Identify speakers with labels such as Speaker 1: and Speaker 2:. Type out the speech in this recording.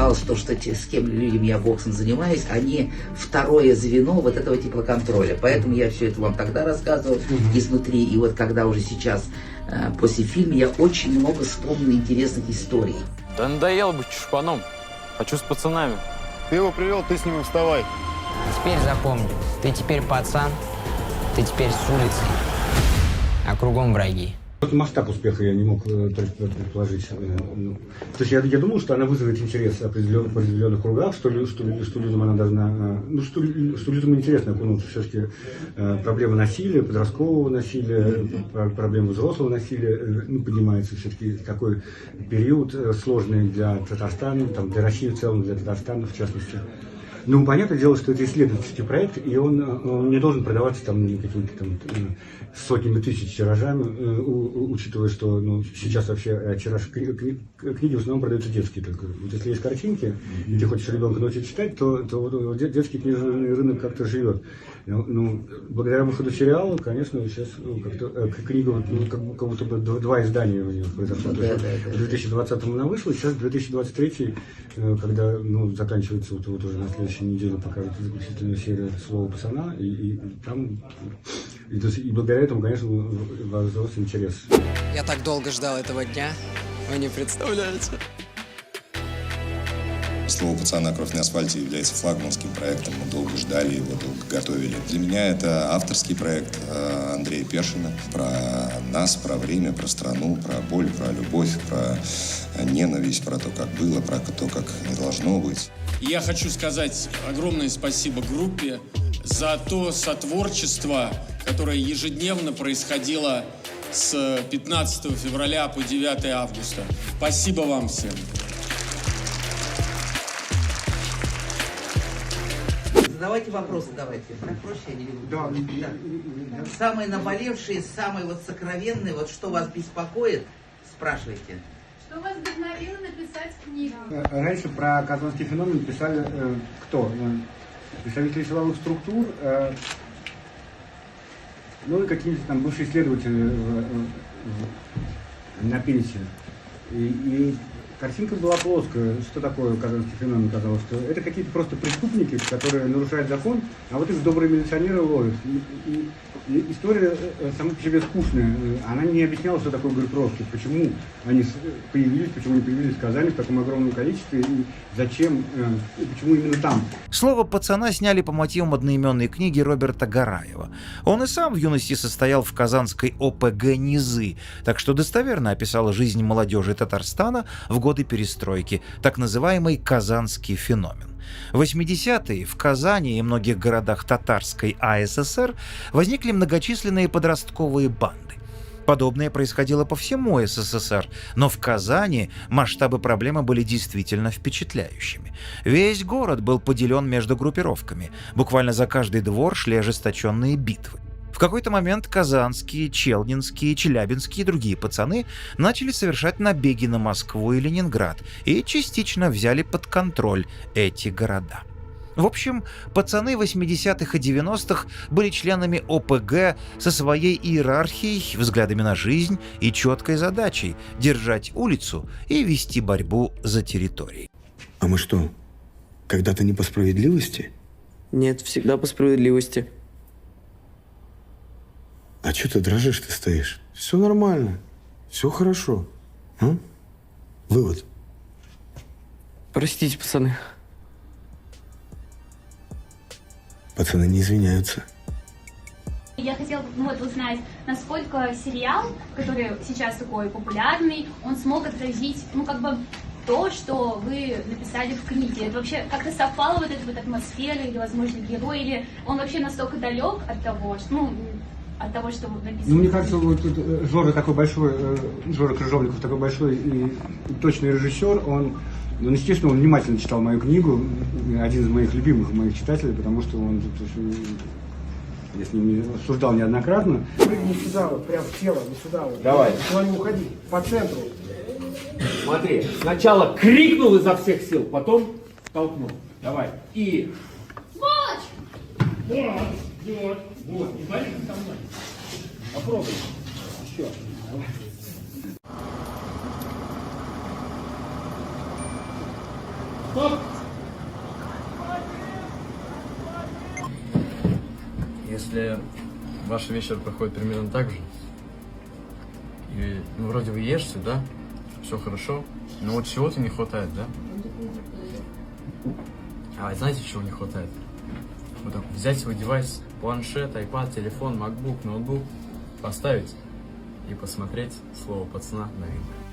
Speaker 1: оказалось, что с кем людьми я боксом занимаюсь, они второе звено вот этого типа контроля. Поэтому я все это вам тогда рассказывал изнутри. И вот когда уже сейчас, после фильма, я очень много вспомнил интересных историй.
Speaker 2: Да надоело быть чушпаном. Хочу с пацанами.
Speaker 3: Ты его привел, ты с ним вставай.
Speaker 4: Теперь запомни, ты теперь пацан, ты теперь с улицы, а кругом враги.
Speaker 5: Масштаб успеха я не мог предположить. То есть я думал, что она вызовет интерес в определенных кругах, что людям она должна, что людям интересно окунуться все-таки проблема насилия, подросткового насилия, проблема взрослого насилия, поднимается все-таки такой период сложный для Татарстана, там, для России в целом, для Татарстана в частности. Ну, понятное дело, что это исследовательский проект, и он не должен продаваться там какими-то там сотнями тысяч тиражами, учитывая, что сейчас вообще тираж книги в основном продаются детские только. Вот если есть картинки, и ты хочешь ребенка научить читать, то детский книжный рынок как-то живет. Благодаря выходу сериала, конечно, сейчас как-то книга, как будто бы два издания у нее произошло. В 2020 она вышла, сейчас 2023, когда заканчивается вот уже на следующей неделе пока заключительная серия «Слово пацана», и благодаря этому, конечно, возрос интерес.
Speaker 6: Я так долго ждал этого дня, вы не представляете.
Speaker 7: «Слово пацана. Кровь на асфальте» является флагманским проектом. Мы долго ждали его, долго готовили. Для меня это авторский проект Андрея Першина. Про нас, про время, про страну, про боль, про любовь, про ненависть, про то, как было, про то, как не должно быть.
Speaker 8: И я хочу сказать огромное спасибо группе за то сотворчество, которое ежедневно происходило с 15 февраля по 9 августа. Спасибо вам всем.
Speaker 1: Задавайте вопросы, давайте. Так проще, я не люблю. Да. Самые наболевшие, самые сокровенные, что вас беспокоит, спрашивайте.
Speaker 9: Что вас вдохновило написать книгу?
Speaker 5: Раньше про казанский феномен писали кто? Представители силовых структур, и какие-то там бывшие исследователи на пенсии. И картинка была плоская. Что такое казанский феномен, казалось, что это какие-то просто преступники, которые нарушают закон, а вот их добрые милиционеры ловят. И история сама по себе скучная. Она не объясняла, что такое группировки, почему они появились, почему они появились в Казани в таком огромном количестве, и зачем, и почему именно там.
Speaker 10: «Слово пацана» сняли по мотивам одноименной книги Роберта Гараева. Он и сам в юности состоял в казанской ОПГ «Низы», так что достоверно описал жизнь молодежи Татарстана в годы перестройки, так называемый «казанский феномен». В 80-е в Казани и многих городах татарской АССР возникли многочисленные подростковые банды. Подобное происходило по всему СССР, но в Казани масштабы проблемы были действительно впечатляющими. Весь город был поделен между группировками. Буквально за каждый двор шли ожесточенные битвы. В какой-то момент казанские, челнинские, челябинские и другие пацаны начали совершать набеги на Москву и Ленинград и частично взяли под контроль эти города. В общем, пацаны 80-х и 90-х были членами ОПГ со своей иерархией, взглядами на жизнь и четкой задачей – держать улицу и вести борьбу за территорией.
Speaker 11: А мы что, когда-то не по справедливости?
Speaker 6: Нет, всегда по справедливости.
Speaker 11: А что ты дрожишь, ты стоишь? Все нормально, все хорошо. А? Вывод.
Speaker 6: Простите, пацаны.
Speaker 11: Пацаны не извиняются.
Speaker 9: Я хотела узнать, насколько сериал, который сейчас такой популярный, он смог отразить, то, что вы написали в книге. Это вообще как-то совпало вот эта атмосфера или, возможно, герой, или он вообще настолько далек от того, что, что вы написали?
Speaker 5: Мне кажется, Жора такой большой, Жора Крыжовников такой большой и точный режиссер, естественно, он внимательно читал мою книгу, один из моих любимых моих читателей, потому что он, я с ним обсуждал неоднократно.
Speaker 12: Прыгни сюда, прям в тело, не сюда.
Speaker 13: Давай.
Speaker 12: Никуда не уходи, по центру.
Speaker 13: Смотри, сначала крикнул изо всех сил, потом толкнул. Давай. И...
Speaker 9: Сволочь!
Speaker 13: Вот, не борись со мной. Попробуй. Еще. Давай.
Speaker 2: Если ваш вечер проходит примерно так же, и ну, вроде вы ешьте, да, все хорошо, но вот чего-то не хватает, да? А знаете, чего не хватает? Вот так взять свой девайс, планшет, iPad, телефон, MacBook, ноутбук, поставить и посмотреть слово пацана новинка.